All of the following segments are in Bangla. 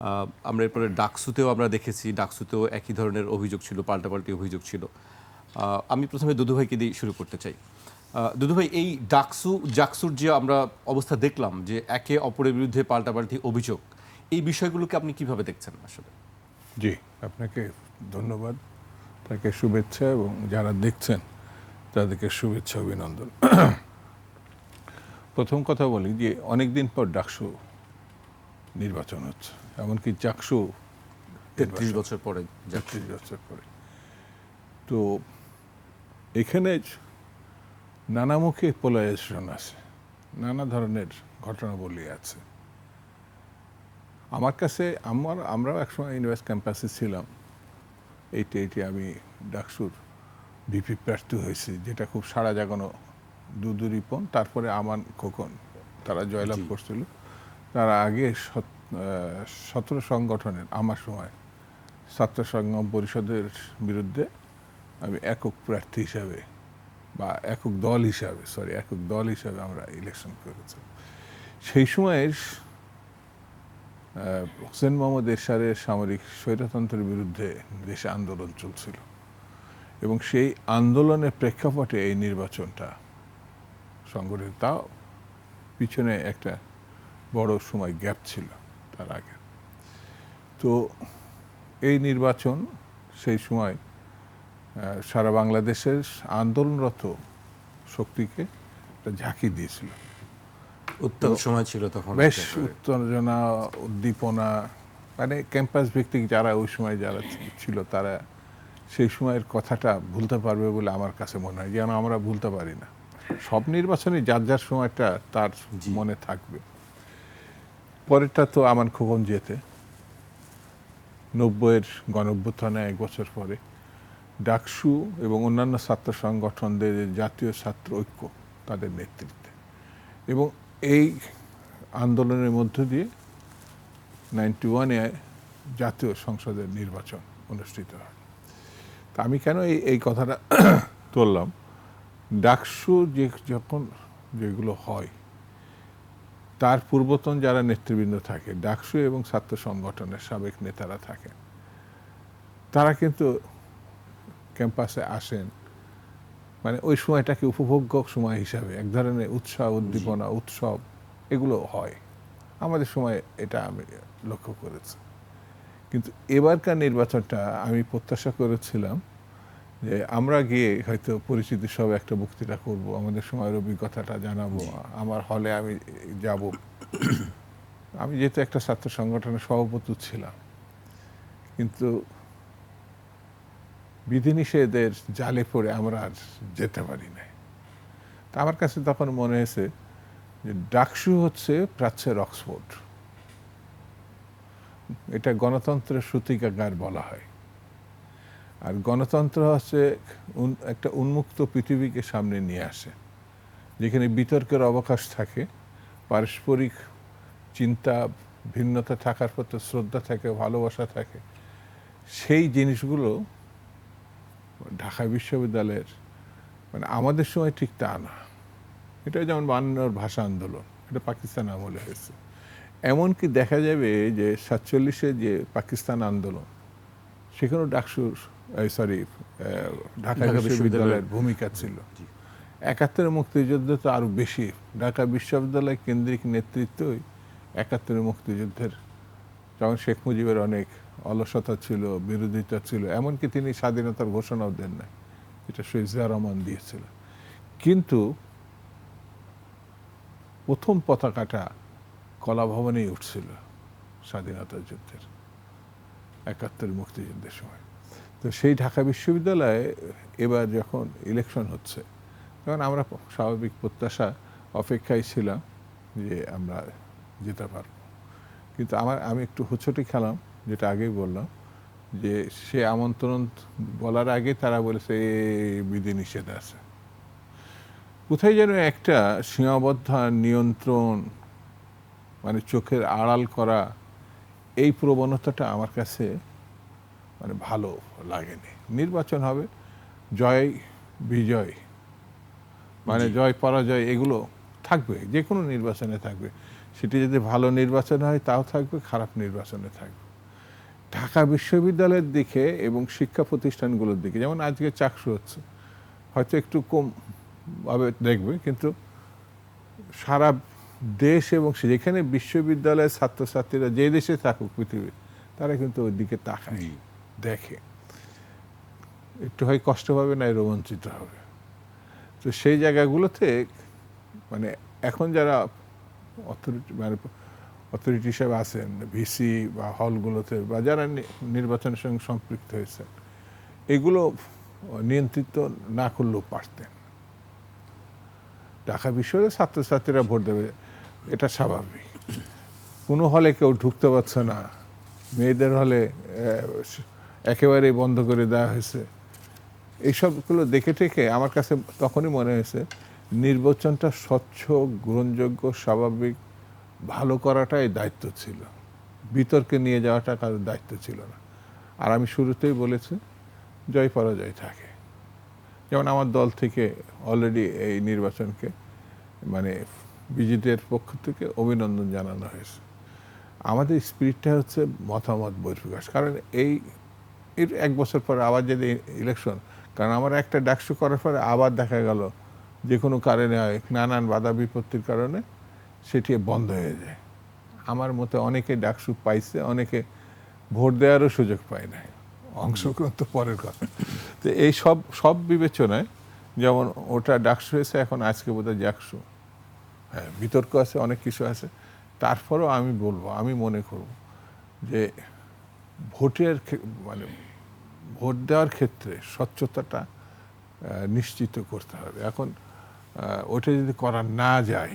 আমরা এরপরে ডাকসুতেও আমরা দেখেছি, ডাকসুতেও একই ধরনের অভিযোগ ছিল, পাল্টাপাল্টি অভিযোগ ছিল। আমি প্রথমে দুদু ভাইকে দিয়ে শুরু করতে চাই। দুদু ভাই, এই জাকসুর যে আমরা অবস্থা দেখলাম যে একে অপরের বিরুদ্ধে পাল্টাপাল্টি অভিযোগ, এই বিষয়গুলোকে আপনি কিভাবে দেখছেন আসলে? জি, আপনাকে ধন্যবাদ, তাকে শুভেচ্ছা, এবং যারা দেখছেন তাদেরকে শুভেচ্ছা অভিনন্দন। প্রথম কথা বলি যে অনেকদিন পর ডাকসু নির্বাচন হচ্ছে, এমনকি চাকসু ৩৩ বছর পরে। ৩৩ বছর পরে। তো এখানে নানামুখী পোলারাইজেশন আছে, নানা ধরনের ঘটনাবলী আছে। আমার কাছে আমরাও একসময় ইউনিভার্সিটি ক্যাম্পাসে ছিলাম, এইটি আমি ডাকসুর ভিপি প্রার্থী হয়েছি, যেটা খুব সাড়া জাগানো দুদু রিপন, তারপরে আমান খোকন, তারা জয়লাভ করছিল। তার আগে 17 সংগঠনের আমার সময় ছাত্র সংগ্রাম পরিষদের বিরুদ্ধে আমি একক প্রার্থী হিসাবে বা একক দল হিসাবে আমরা ইলেকশন করেছি। সেই সময়ের হোসেন মোহাম্মদ এরশাদের সামরিক স্বৈরতন্ত্রের বিরুদ্ধে দেশে আন্দোলন চলছিল, এবং সেই আন্দোলনের প্রেক্ষাপটে এই নির্বাচনটা সংগঠিত। তাও পিছনে একটা বড় সময় গ্যাপ ছিল তার আগে। তো এই নির্বাচন সেই সময় সারা বাংলাদেশের আন্দোলনরত শক্তিকে একটা ঝাঁকি দিয়েছিল। উত্তাল সময় ছিল তখন, বেশ উত্তেজনা, উদ্দীপনা, মানে ক্যাম্পাস ভিত্তিক যারা ওই সময় যারা ছিল তারা সেই সময়ের কথাটা ভুলতে পারবে বলে আমার কাছে মনে হয়, যেন আমরা ভুলতে পারি না। সব নির্বাচনে যার যার সময়টা তার মনে থাকবে। পরেরটা তো আমান খোকন যেতে 90-এর গণঅভ্যুত্থানে 1 বছর পরে ডাকসু এবং অন্যান্য ছাত্র সংগঠনদের জাতীয় ছাত্র ঐক্য, তাদের নেতৃত্বে, এবং এই আন্দোলনের মধ্য দিয়ে 91-এ জাতীয় সংসদের নির্বাচন অনুষ্ঠিত হয়। তা আমি কেন এই কথাটা তুললাম, ডাকসু যখন যেগুলো হয়, তার পূর্বতন যারা নেতৃবৃন্দ থাকে, ডাকসু এবং ছাত্র সংগঠনের সাবেক নেতারা থাকেন, তারা কিন্তু ক্যাম্পাসে আসেন মানে ওই সময়টাকে উপভোগ্য সময় হিসাবে, এক ধরনের উৎসাহ, উদ্দীপনা, উৎসব এগুলো হয়। আমাদের সময় এটা আমি লক্ষ্য করেছি। কিন্তু এবারকার নির্বাচনটা আমি প্রত্যাশা করেছিলাম যে আমরা গিয়ে হয়তো পরিচিতি সব একটা বক্তৃতা করব, আমাদের সময়ের অভিজ্ঞতাটা জানাবো, আমার হলে আমি যাব। আমি যেহেতু একটা ছাত্র সংগঠনের সভাপতি ছিলাম, কিন্তু বিধিনিষেধের জালে পড়ে আমরা আর যেতে পারি নাই। তা আমার কাছে তখন মনে হয়েছে যে ডাকসু হচ্ছে প্রাচ্যের অক্সফোর্ড, এটা গণতন্ত্রের সূতিকাগার বলা হয়। আর গণতন্ত্র হচ্ছে একটা উন্মুক্ত পৃথিবীকে সামনে নিয়ে আসে, যেখানে বিতর্কের অবকাশ থাকে, পারস্পরিক চিন্তা ভিন্নতা থাকার প্রতি শ্রদ্ধা থাকে, ভালোবাসা থাকে। সেই জিনিসগুলো ঢাকা বিশ্ববিদ্যালয়ের মানে আমাদের সময় ঠিক তা না। এটা যেমন 52-র ভাষা আন্দোলন, এটা পাকিস্তান আমলে হয়েছে। এমনকি দেখা যাবে যে 47-এ যে পাকিস্তান আন্দোলন, সেখানেও ডাকসুর ঢাকা বিশ্ববিদ্যালয়ের ভূমিকা ছিল। 71-এর মুক্তিযুদ্ধে তো আরো বেশি, ঢাকা বিশ্ববিদ্যালয় কেন্দ্রিক নেতৃত্বই 71-এর মুক্তিযুদ্ধের, যেমন শেখ মুজিবের অনেক অলসতা ছিল, বিরোধিতা ছিল, এমনকি তিনি স্বাধীনতার ঘোষণাও দেন নাই, এটা শহীদ জিয়াউর রহমান দিয়েছিল। কিন্তু প্রথম পতাকাটা কলাভবনেই উঠছিল স্বাধীনতা যুদ্ধের, 71-এর মুক্তিযুদ্ধের সময়। তো সেই ঢাকা বিশ্ববিদ্যালয়ে এবার যখন ইলেকশন হচ্ছে, তখন আমরা স্বাভাবিক প্রত্যাশা অপেক্ষায় ছিলাম যে আমরা যেতে পারব। কিন্তু আমি একটু হুঁচটি খেলাম, যেটা আগেই বললাম, যে সে আমন্ত্রণ বলার আগে তারা বলেছে বিধিনিষেধ আছে। কোথায় যেন একটা সীমাবদ্ধ নিয়ন্ত্রণ, মানে চোখের আড়াল করা, এই প্রবণতাটা আমার কাছে মানে ভালো লাগেনি। নির্বাচন হবে, জয় বিজয়, মানে জয় পরাজয় এগুলো থাকবে, যে কোনো নির্বাচনে থাকবে, সেটি যদি ভালো নির্বাচন হয় তাও থাকবে, খারাপ নির্বাচনে থাকবে। ঢাকা বিশ্ববিদ্যালয়ের দিকে এবং শিক্ষা প্রতিষ্ঠানগুলোর দিকে, যেমন আজকে চাকসু হচ্ছে, হয়তো একটু কম ভাবে দেখবে, কিন্তু সারা দেশ এবং যেখানে বিশ্ববিদ্যালয়ের ছাত্রছাত্রীরা যে দেশে থাকুক পৃথিবীর, তারা কিন্তু ওই দিকে তাকায়, দেখে, একটু হয় কষ্ট পাবে না রোমাঞ্চিত হবে। তো সেই জায়গাগুলোতে মানে এখন যারা অথরিটি হিসেবে আছেন, ভিসি বা হলগুলোতে, বা যারা নির্বাচনের সঙ্গে সম্পৃক্ত হয়েছে, এগুলো নিয়ন্ত্রিত না করলেও পারতেন। ঢাকা বিশ্ববিদ্যালয়ের ছাত্রছাত্রীরা ভোট দেবে, এটা স্বাভাবিক। কোনো হলে কেউ ঢুকতে পারছে না, মেয়েদের হলে একেবারেই বন্ধ করে দেওয়া হয়েছে। এইসবগুলো দেখে টেকে আমার কাছে তখনই মনে হয়েছে নির্বাচনটা স্বচ্ছ, গ্রহণযোগ্য, স্বাভাবিক, ভালো করাটাই দায়িত্ব ছিল, বিতর্কে নিয়ে যাওয়াটা কারোর দায়িত্ব ছিল না। আর আমি শুরুতেই বলেছি, জয় পরাজয় থাকে। যেমন আমার দল থেকে অলরেডি এই নির্বাচনকে মানে বিজেপির পক্ষ থেকে অভিনন্দন জানানো হয়েছে। আমাদের স্পিরিটটা হচ্ছে মতামত বহিঃপ্রকাশ। কারণ এর এক বছর পরে আবার যদি ইলেকশন, কারণ আমার একটা ডাকসু করার পরে আবার দেখা গেল যে কোনো কারণে হয়, নানান বাধা বিপত্তির কারণে সেটি বন্ধ হয়ে যায়। আমার মতে অনেকে ডাকসু পাইছে, অনেকে ভোট দেওয়ারও সুযোগ পায় না, অংশগ্রহণ তো পরের কথা। তো এই সব বিবেচনায়, যেমন ওটা ডাকসু হয়েছে, এখন আজকে বোধহয় জাকসু, হ্যাঁ, বিতর্ক আছে, অনেক কিছু আছে। তারপরেও আমি বলবো, আমি মনে করব যে ভোটের মানে ভোট দেওয়ার ক্ষেত্রে স্বচ্ছতাটা নিশ্চিত করতে হবে। এখন ওটা যদি করা না যায়,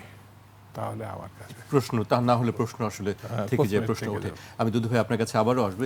তাহলে আমার কাছে প্রশ্ন তা না হলে প্রশ্ন আসলে থেকে যায়, প্রশ্ন ওঠে। আমি দুধু ভাই আপনার কাছে আবারও আসবো।